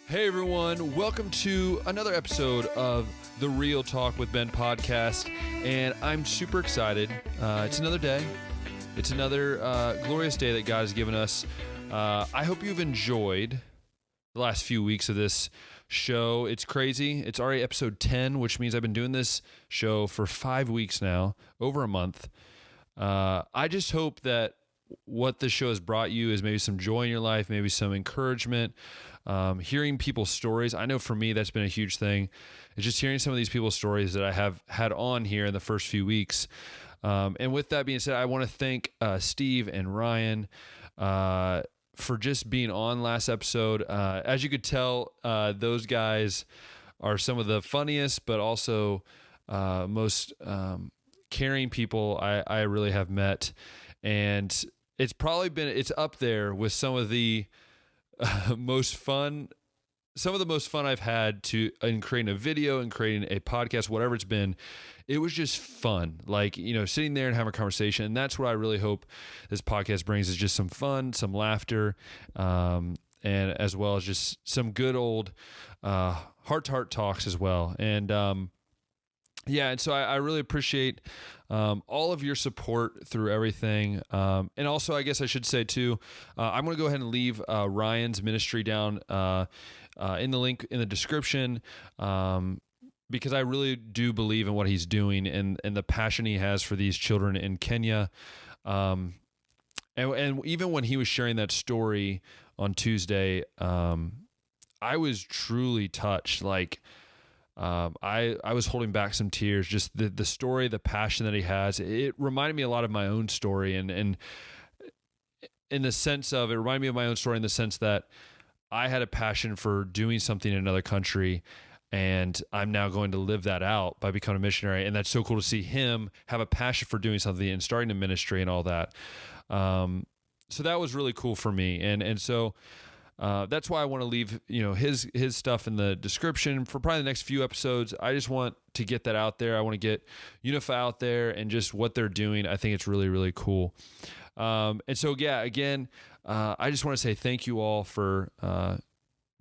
Hey everyone, welcome to another episode of the Real Talk with Ben podcast, and I'm super excited. It's another day. It's another glorious day that God has given us. I hope you've enjoyed the last few weeks of this show. It's crazy. It's already episode 10, which means I've been doing this show for 5 weeks now, over a month. I just hope that what this show has brought you is maybe some joy in your life, maybe some encouragement, hearing people's stories. I know for me, that's been a huge thing. It's just hearing some of these people's stories that I have had on here in the first few weeks. And with that being said, I want to thank Steve and Ryan for just being on last episode. As you could tell, those guys are some of the funniest, but also most caring people I really have met. And it's up there with some of the most fun I've had in creating a video and creating a podcast, whatever it's been. It was just fun, sitting there and having a conversation. And that's what I really hope this podcast brings, is just some fun, some laughter, and as well as just some good old heart-to-heart talks as well. And and so I really appreciate all of your support through everything. And also, I guess I should say too, I'm going to go ahead and leave Ryan's ministry down in the link in the description, because I really do believe in what he's doing and the passion he has for these children in Kenya. And even when he was sharing that story on Tuesday, I was truly touched. I was holding back some tears. Just the story, the passion that he has. It reminded me a lot of my own story, and in the sense of, it reminded me of my own story in the sense that I had a passion for doing something in another country, and I'm now going to live that out by becoming a missionary. And that's so cool to see him have a passion for doing something and starting a ministry and all that. So that was really cool for me. And so that's why I want to leave, his stuff in the description for probably the next few episodes. I just want to get that out there. I want to get Unify out there and just what they're doing. I think it's really, really cool. And so, again, I just want to say thank you all for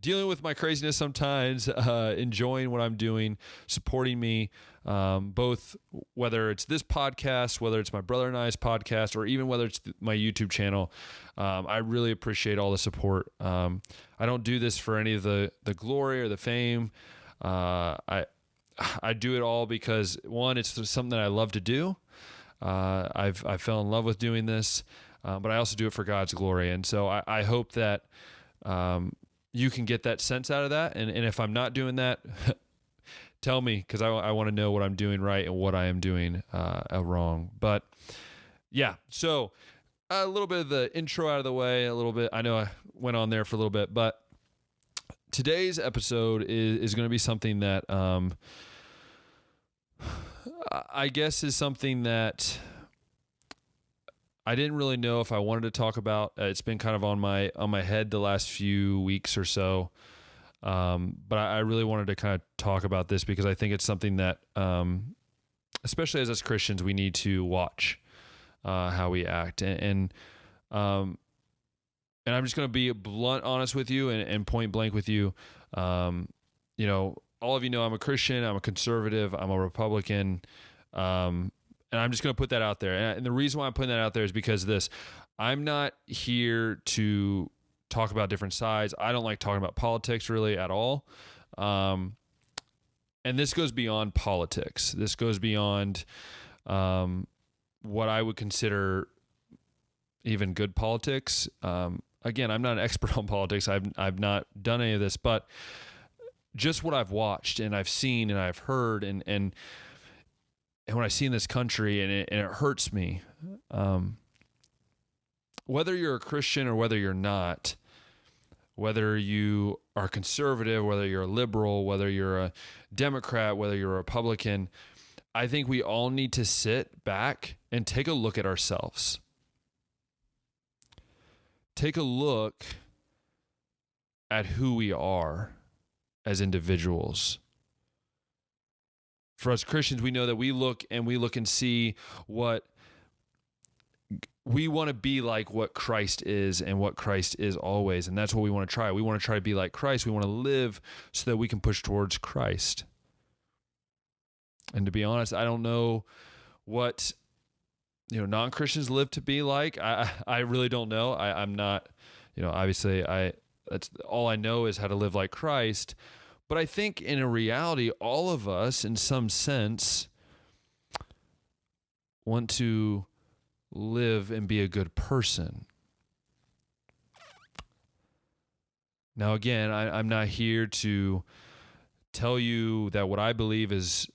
dealing with my craziness sometimes, enjoying what I'm doing, supporting me, both whether it's this podcast, whether it's my brother and I's podcast, or even whether it's my YouTube channel. I really appreciate all the support. I don't do this for any of the glory or the fame. I do it all because, one, it's something that I love to do. I fell in love with doing this, but I also do it for God's glory. And so I hope that you can get that sense out of that. And if I'm not doing that, tell me, because I want to know what I'm doing right and what I am doing wrong. But so a little bit of the intro out of the way, a little bit. I know I went on there for a little bit, but today's episode is going to be something that I guess is something that I didn't really know if I wanted to talk about. It's been kind of on my head the last few weeks or so. But I really wanted to kind of talk about this because I think it's something that, especially as us Christians, we need to watch how we act. And I'm just going to be blunt, honest with you and point blank with you. All of you know I'm a Christian, I'm a conservative, I'm a Republican, and I'm just going to put that out there. And the reason why I'm putting that out there is because I'm not here to talk about different sides. I don't like talking about politics really at all. And this goes beyond politics. This goes beyond what I would consider even good politics. Again, I'm not an expert on politics. I've not done any of this, but just what I've watched and I've seen and I've heard and when I see in this country, and it hurts me, whether you're a Christian or whether you're not, whether you are conservative, whether you're a liberal, whether you're a Democrat, whether you're a Republican, I think we all need to sit back and take a look at ourselves. Take a look at who we are as individuals. For us Christians, we know that we look and see what we want to be like what Christ is and what Christ is always. And that's what we want to try. We want to try to be like Christ. We want to live so that we can push towards Christ. And to be honest, I don't know what, non-Christians live to be like. I really don't know. I'm not, obviously that's all I know is how to live like Christ. But I think in a reality, all of us in some sense want to live and be a good person. Now, again, I'm not here to tell you that what I believe is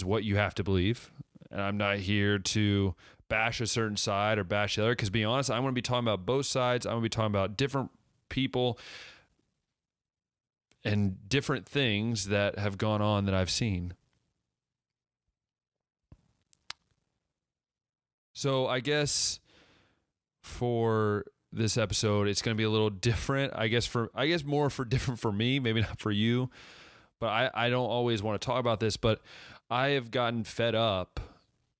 what you have to believe. And I'm not here to bash a certain side or bash the other, because to be honest, I want to be talking about both sides. I want to be talking about different people and different things that have gone on that I've seen. So I guess for this episode, it's going to be a little different. I guess more for different for me, maybe not for you. But I don't always want to talk about this, but I have gotten fed up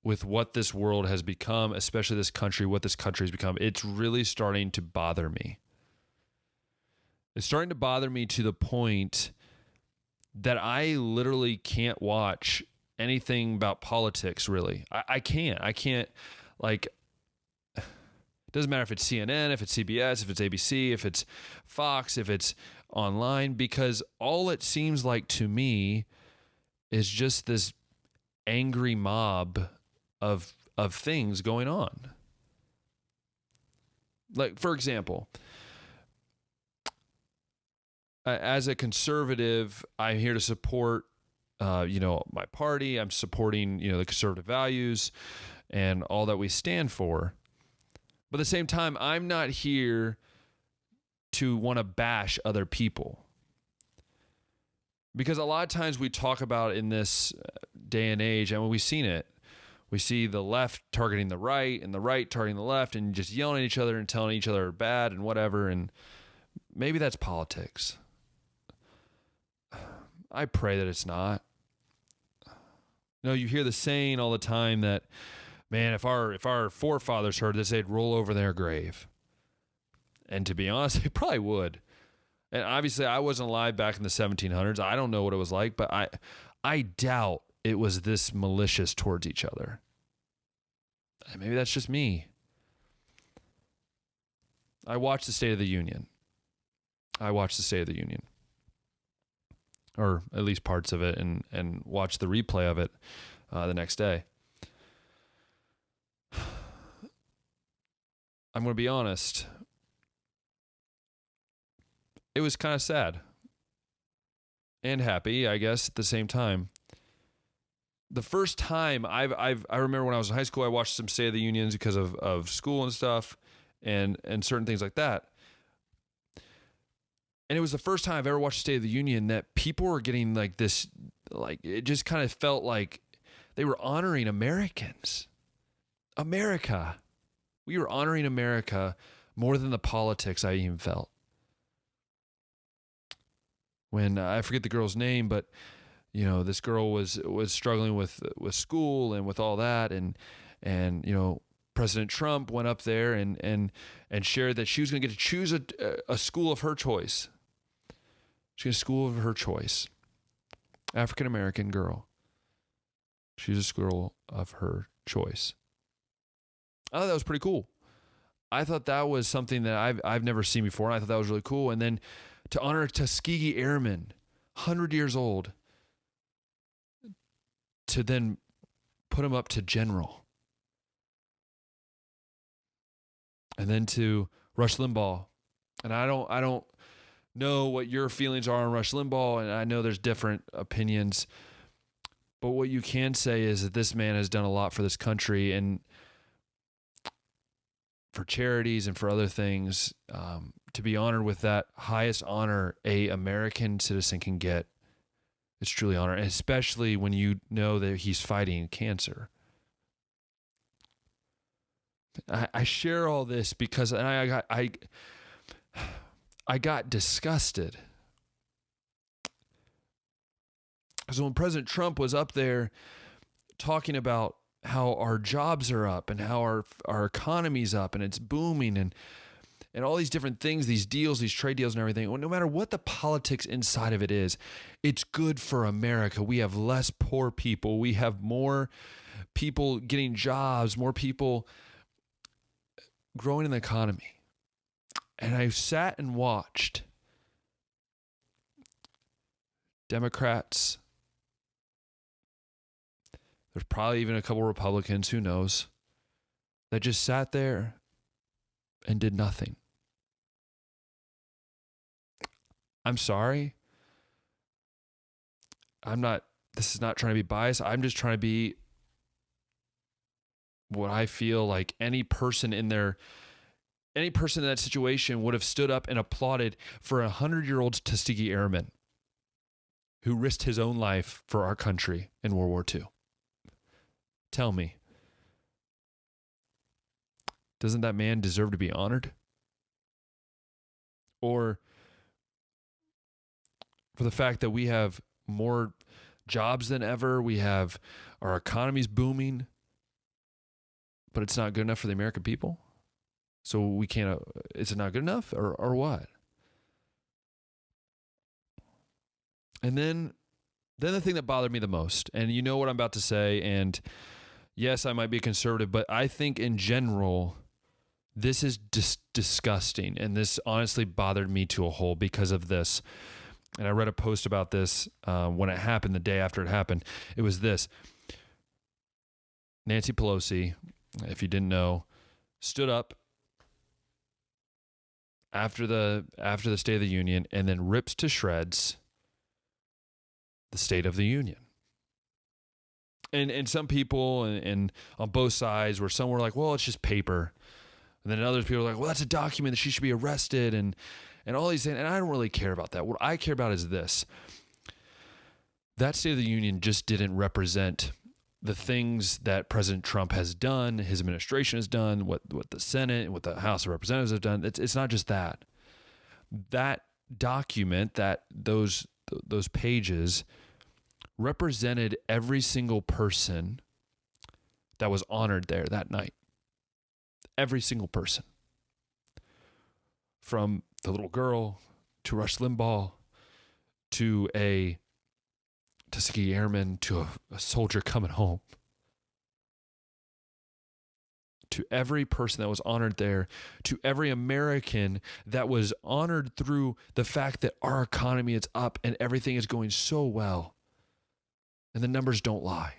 with what this world has become, especially this country, what this country has become. It's really starting to bother me. It's starting to bother me to the point that I literally can't watch anything about politics, really. I can't, like, it doesn't matter if it's CNN, if it's CBS, if it's ABC, if it's Fox, if it's online, because all it seems like to me is just this angry mob of things going on. Like, for example, as a conservative, I'm here to support, my party. I'm supporting, the conservative values and all that we stand for. But at the same time, I'm not here to want to bash other people. Because a lot of times we talk about in this day and age, and when we've seen it, we see the left targeting the right and the right targeting the left and just yelling at each other and telling each other bad and whatever. And maybe that's politics. I pray that it's not. You hear the saying all the time that, man, if our forefathers heard this, they'd roll over their grave. And to be honest, they probably would. And obviously, I wasn't alive back in the 1700s. I don't know what it was like, but I doubt it was this malicious towards each other. And maybe that's just me. I watched the State of the Union. Or at least parts of it, and watched the replay of it the next day. I'm going to be honest. It was kind of sad and happy, I guess, at the same time. The first time I remember when I was in high school, I watched some State of the Unions because of school and stuff and certain things like that. And it was the first time I've ever watched State of the Union that people were getting like this, like, it just kind of felt like they were honoring Americans. America. We were honoring America more than the politics, I even felt. When I forget the girl's name, but this girl was struggling with school and with all that, and President Trump went up there and shared that she was going to get to choose a school of her choice. She had a school of her choice. African American girl. She's a school of her choice. I thought that was pretty cool. I thought that was something that I've never seen before, and I thought that was really cool. And then to honor Tuskegee Airmen, 100 years old, to then put him up to general. And then to Rush Limbaugh. And I don't know what your feelings are on Rush Limbaugh, and I know there's different opinions. But what you can say is that this man has done a lot for this country and for charities and for other things. To be honored with that highest honor a American citizen can get, it's truly honor, and especially when you know that he's fighting cancer. I share all this because I got disgusted. So when President Trump was up there talking about how our jobs are up and how our economy's up and it's booming and all these different things, these deals, these trade deals and everything. Well, no matter what the politics inside of it is, it's good for America. We have less poor people. We have more people getting jobs, more people growing in the economy. And I sat and watched Democrats. There's probably even a couple Republicans, who knows, that just sat there and did nothing. I'm sorry. This is not trying to be biased. I'm just trying to be what I feel like any person in that situation would have stood up and applauded for 100-year-old Tuskegee Airman who risked his own life for our country in World War II. Tell me, doesn't that man deserve to be honored? Or for the fact that we have more jobs than ever, our economy's booming, but it's not good enough for the American people? So we can't, is it not good enough or what? And then the thing that bothered me the most, and you know what I'm about to say, and yes, I might be conservative, but I think in general, this is disgusting. And this honestly bothered me to a whole because of this. And I read a post about this when it happened, the day after it happened. It was this. Nancy Pelosi, if you didn't know, stood up after the State of the Union and then rips to shreds the State of the Union. And some people and on both sides were some were like, well, it's just paper. And then other people were like, well, that's a document that she should be arrested and all these things. And I don't really care about that. What I care about is this. That State of the Union just didn't represent the things that President Trump has done, his administration has done, what the Senate and what the House of Representatives have done. It's not just that. That document, those pages represented every single person that was honored there that night. Every single person. From the little girl to Rush Limbaugh to a Tuskegee Airman to a soldier coming home. To every person that was honored there, to every American that was honored through the fact that our economy is up and everything is going so well. And the numbers don't lie.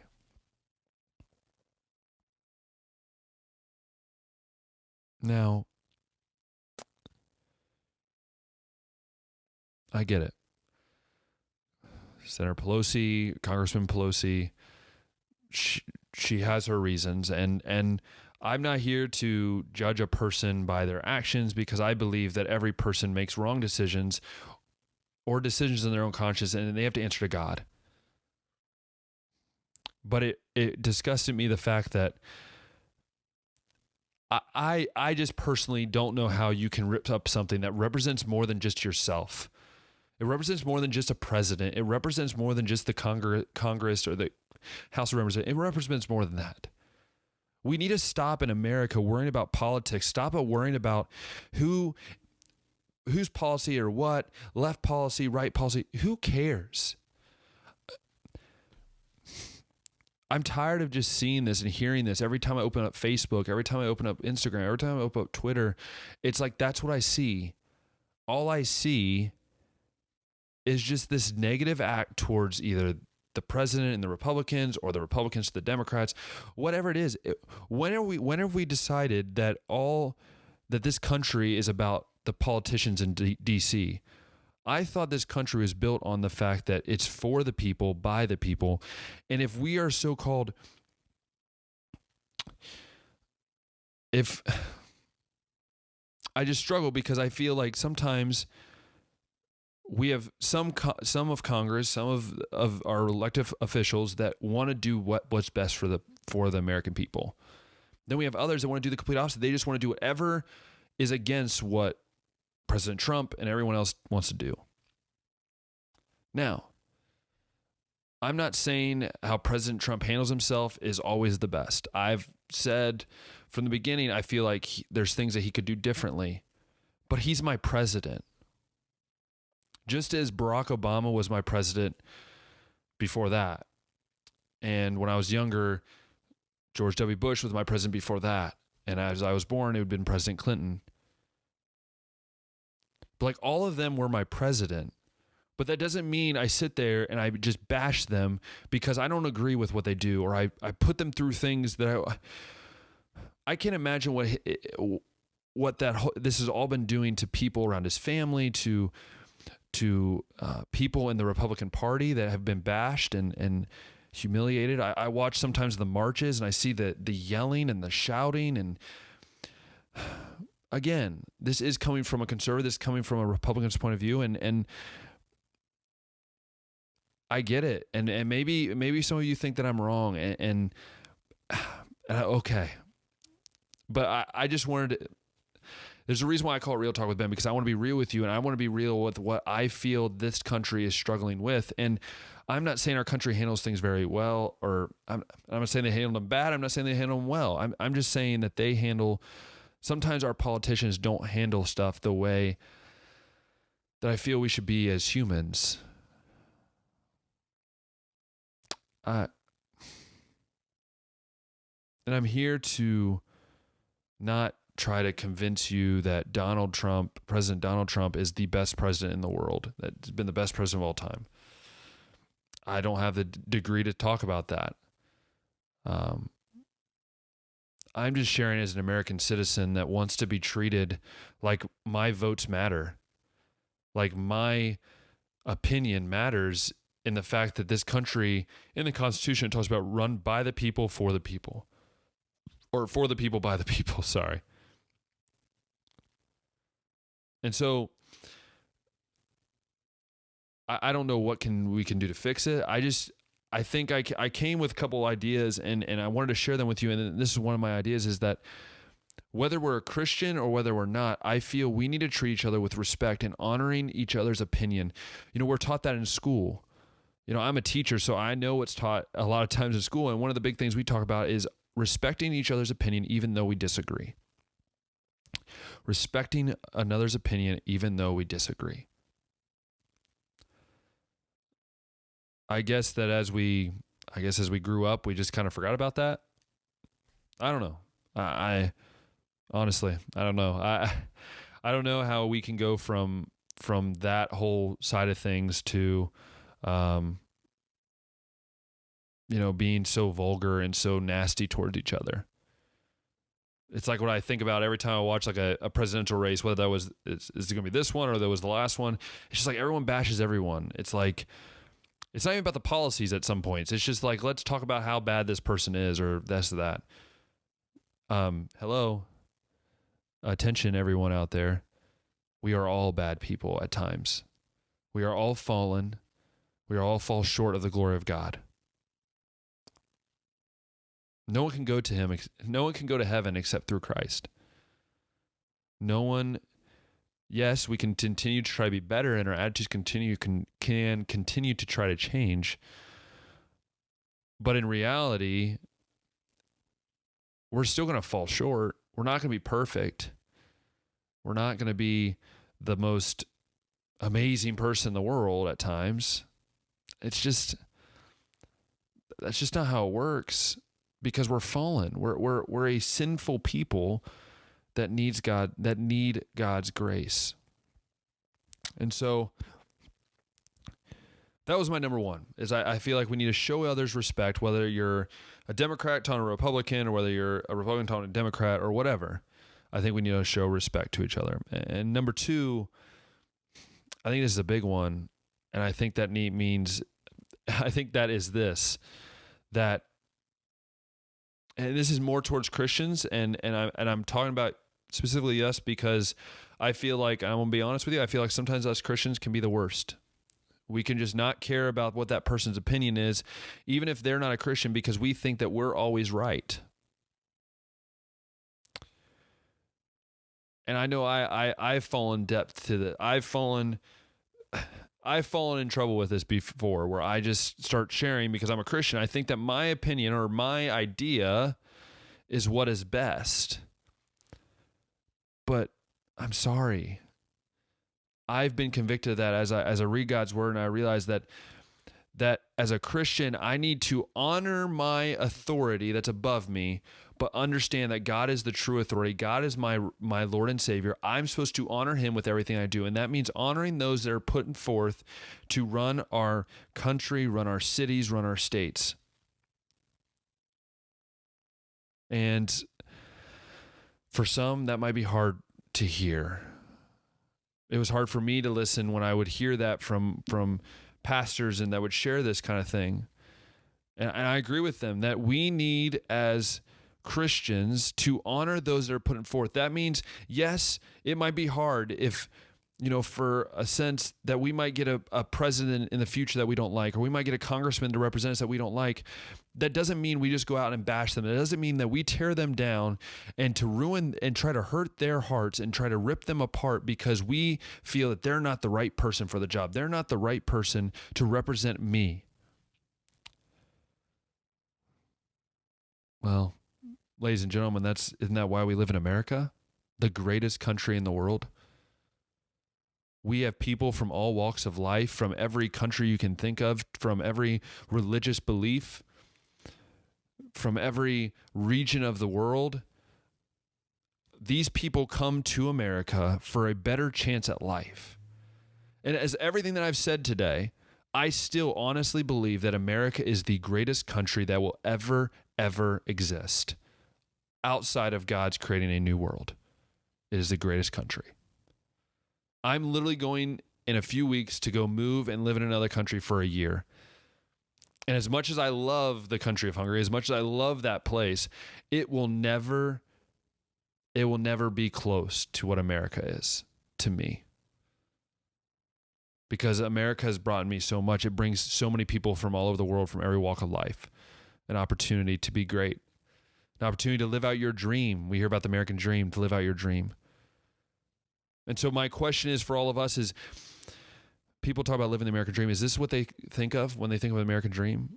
Now, I get it. Senator Pelosi, Congressman Pelosi, she has her reasons, and I'm not here to judge a person by their actions because I believe that every person makes wrong decisions or decisions in their own conscience, and they have to answer to God. But it disgusted me the fact that I just personally don't know how you can rip up something that represents more than just yourself. It represents more than just a president. It represents more than just the Congress or the House of Representatives. It represents more than that. We need to stop in America worrying about politics. Stop worrying about whose policy or what, left policy, right policy. Who cares? I'm tired of just seeing this and hearing this every time I open up Facebook, every time I open up Instagram, every time I open up Twitter. It's like that's what I see. All I see is just this negative act towards either the president and the Republicans or the Republicans to the Democrats, whatever it is. When have we decided that this country is about the politicians in DC? I thought this country was built on the fact that it's for the people, by the people. And if we are so-called, I just struggle because I feel like sometimes we have some of Congress, some of our elected officials that want to do what's best for the American people. Then we have others that want to do the complete opposite. They just want to do whatever is against what President Trump and everyone else wants to do. Now, I'm not saying how President Trump handles himself is always the best. I've said from the beginning, I feel like there's things that he could do differently, but he's my president. Just as Barack Obama was my president before that. And when I was younger, George W. Bush was my president before that. And as I was born, it would have been President Clinton. But like all of them were my president. But that doesn't mean I sit there and I just bash them because I don't agree with what they do, or I put them through things that I can't imagine what this has all been doing to people around his family, to people in the Republican Party that have been bashed and humiliated. I watch sometimes the marches and I see the yelling and the shouting, and again, this is coming from a conservative, this is coming from a Republican's point of view, and I get it, and maybe some of you think that I'm wrong, and okay, but I just wanted to. There's a reason why I call it Real Talk with Ben, because I want to be real with you, and I want to be real with what I feel this country is struggling with. And I'm not saying our country handles things very well, or I'm not saying they handle them bad. I'm not saying they handle them well. I'm just saying that they handle. Sometimes our politicians don't handle stuff the way that I feel we should be as humans. And I'm here to not try to convince you that President Donald Trump is the best president in the world, that's been the best president of all time. I don't have the degree to talk about that. I'm just sharing as an American citizen that wants to be treated like my votes matter, like my opinion matters, in the fact that this country, in the Constitution, it talks about run by the people, for the people. Or for the people, by the people, sorry. And so, I don't know what we can do to fix it. I think I came with a couple ideas, and I wanted to share them with you. And this is one of my ideas, is that whether we're a Christian or whether we're not, I feel we need to treat each other with respect and honoring each other's opinion. You know, we're taught that in school. You know, I'm a teacher, so I know what's taught a lot of times in school. And one of the big things we talk about is respecting each other's opinion, even though we disagree. Respecting another's opinion, even though we disagree. I guess as we grew up, we just kind of forgot about that. I don't know. I honestly, I don't know. I don't know how we can go from that whole side of things to, being so vulgar and so nasty towards each other. It's like what I think about every time I watch like a presidential race, whether is it going to be this one or that was the last one. It's just like everyone bashes everyone. It's like, it's not even about the policies at some points. It's just like, let's talk about how bad this person is or this or that. Hello. Attention, everyone out there. We are all bad people at times. We are all fallen. We all fall short of the glory of God. No one can go to him. No one can go to heaven except through Christ. No one. Yes, we can continue to try to be better, and our attitudes can continue to try to change. But in reality, we're still going to fall short. We're not going to be perfect. We're not going to be the most amazing person in the world at times. That's just not how it works, because we're fallen. We're a sinful people that need God's grace. And so that was my number one, is I feel like we need to show others respect, whether you're a Democrat talking to a Republican or whether you're a Republican talking to a Democrat or whatever. I think we need to show respect to each other. And number two, I think this is a big one, and I think that is this, that, and this is more towards Christians, and I'm talking about specifically us, because I feel like, I'm going to be honest with you, I feel like sometimes us Christians can be the worst. We can just not care about what that person's opinion is, even if they're not a Christian, because we think that we're always right. And I know I've fallen depth to that. I've fallen in trouble with this before where I just start sharing because I'm a Christian. I think that my opinion or my idea is what is best. But I'm sorry. I've been convicted of that as I read God's word, and I realize that as a Christian, I need to honor my authority that's above me, but understand that God is the true authority. God is my Lord and Savior. I'm supposed to honor him with everything I do. And that means honoring those that are put forth to run our country, run our cities, run our states. And for some, that might be hard to hear. It was hard for me to listen when I would hear that from pastors and that would share this kind of thing. And I agree with them that we need as Christians to honor those that are putting forth. That means, yes, it might be hard if, for a sense that we might get a president in the future that we don't like, or we might get a congressman to represent us that we don't like. That doesn't mean we just go out and bash them. It doesn't mean that we tear them down and to ruin and try to hurt their hearts and try to rip them apart because we feel that they're not the right person for the job. They're not the right person to represent me. Well, ladies and gentlemen, isn't that why we live in America? The greatest country in the world. We have people from all walks of life, from every country you can think of, from every religious belief, from every region of the world. These people come to America for a better chance at life. And as everything that I've said today, I still honestly believe that America is the greatest country that will ever exist outside of God's creating a new world. It is the greatest country. I'm literally going in a few weeks to go move and live in another country for a year. And as much as I love the country of Hungary, as much as I love that place, it will never be close to what America is to me. Because America has brought me so much. It brings so many people from all over the world, from every walk of life, an opportunity to be great, an opportunity to live out your dream. We hear about the American dream, to live out your dream. And so my question is for all of us is, people talk about living the American dream. Is this what they think of when they think of the American dream?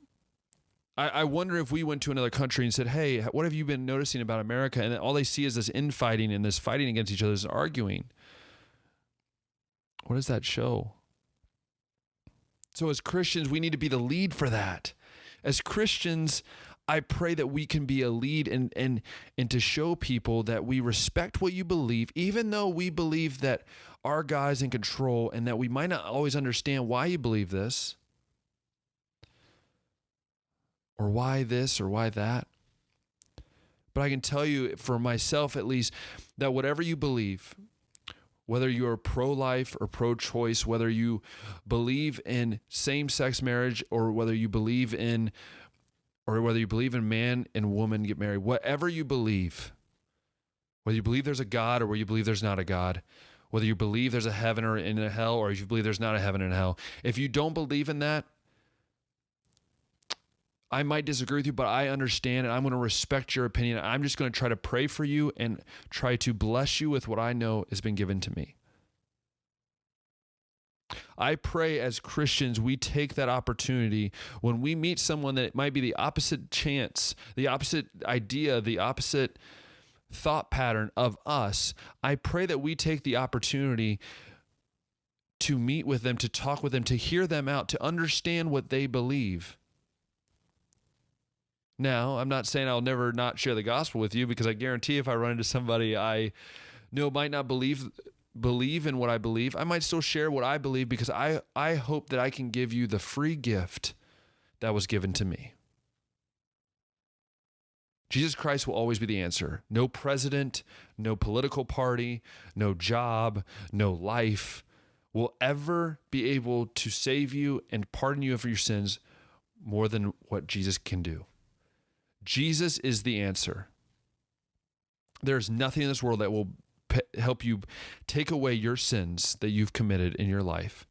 I wonder if we went to another country and said, hey, what have you been noticing about America? And all they see is this infighting and this fighting against each other, this arguing. What does that show? So as Christians, we need to be the lead for that. As Christians, I pray that we can be a lead and to show people that we respect what you believe, even though we believe that our God is in control and that we might not always understand why you believe this or why this or why that. But I can tell you for myself at least that whatever you believe, whether you're pro-life or pro-choice, whether you believe in same-sex marriage or whether you believe in man and woman get married, whatever you believe, whether you believe there's a God or whether you believe there's not a God, whether you believe there's a heaven or in a hell or if you believe there's not a heaven and a hell, if you don't believe in that, I might disagree with you, but I understand and I'm going to respect your opinion. I'm just going to try to pray for you and try to bless you with what I know has been given to me. I pray as Christians, we take that opportunity when we meet someone that might be the opposite chance, the opposite idea, the opposite thought pattern of us. I pray that we take the opportunity to meet with them, to talk with them, to hear them out, to understand what they believe. Now, I'm not saying I'll never not share the gospel with you, because I guarantee if I run into somebody I know might not believe in what I believe, I might still share what I believe, because I hope that I can give you the free gift that was given to me. Jesus Christ will always be the answer. No president, no political party, no job, no life will ever be able to save you and pardon you for your sins more than what Jesus can do. Jesus is the answer. There's nothing in this world that will help you take away your sins that you've committed in your life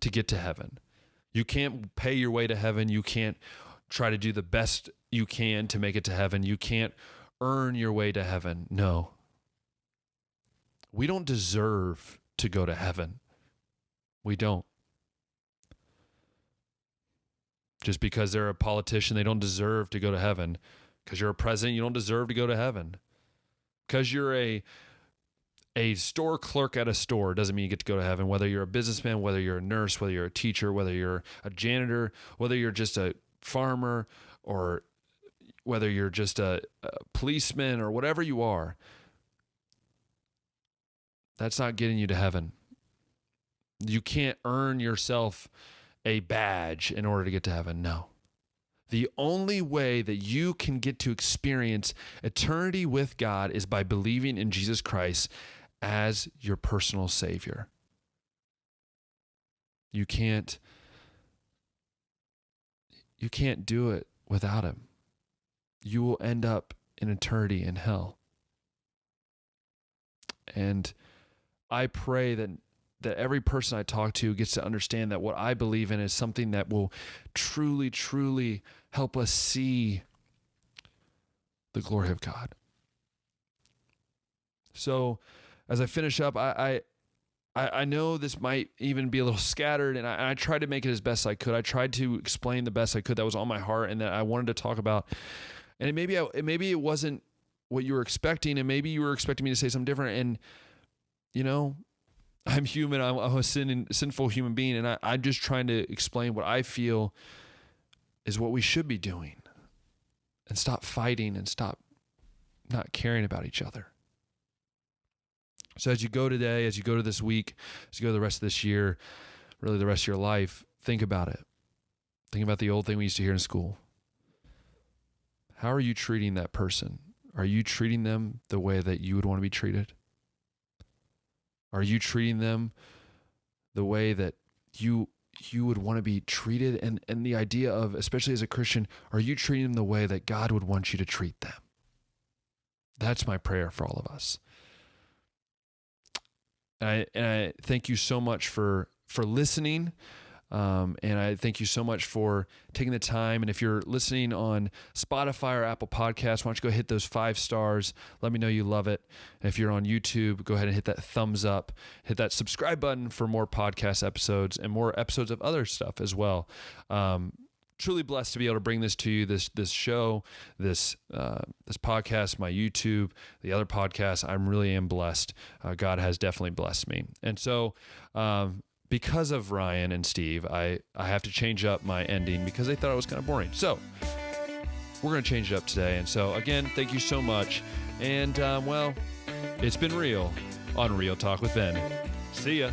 to get to heaven. You can't pay your way to heaven. You can't try to do the best you can to make it to heaven. You can't earn your way to heaven. No. We don't deserve to go to heaven. We don't. Just because they're a politician, they don't deserve to go to heaven. Because you're a president, you don't deserve to go to heaven. Because you're a store clerk at a store doesn't mean you get to go to heaven. Whether you're a businessman, whether you're a nurse, whether you're a teacher, whether you're a janitor, whether you're just a farmer, or whether you're just a policeman, or whatever you are, that's not getting you to heaven. You can't earn yourself a badge in order to get to heaven. No. The only way that you can get to experience eternity with God is by believing in Jesus Christ as your personal Savior. You can't do it without him. You will end up in eternity in hell. And I pray that every person I talk to gets to understand that what I believe in is something that will truly, truly help us see the glory of God. So as I finish up, I know this might even be a little scattered, and I tried to make it as best I could. I tried to explain the best I could that was on my heart and that I wanted to talk about. And maybe it wasn't what you were expecting, and maybe you were expecting me to say something different. And, you know, I'm human. I'm a sinful human being, and I'm just trying to explain what I feel is what we should be doing, and stop fighting and stop not caring about each other. So as you go today, as you go to this week, as you go the rest of this year, really the rest of your life, think about it. Think about the old thing we used to hear in school. How are you treating that person? Are you treating them the way that you would want to be treated? Are you treating them the way that you would want to be treated? And the idea of, especially as a Christian, are you treating them the way that God would want you to treat them? That's my prayer for all of us. And I thank you so much for listening. And I thank you so much for taking the time. And if you're listening on Spotify or Apple Podcasts, why don't you go hit those 5 stars? Let me know you love it. And if you're on YouTube, go ahead and hit that thumbs up, hit that subscribe button for more podcast episodes and more episodes of other stuff as well. Truly blessed to be able to bring this to you, this show, this podcast, my YouTube, the other podcasts. I really am blessed. God has definitely blessed me. And so, because of Ryan and Steve, I have to change up my ending because they thought it was kind of boring. So we're going to change it up today. And so again, thank you so much. And well, it's been real on Real Talk with Ben. See ya.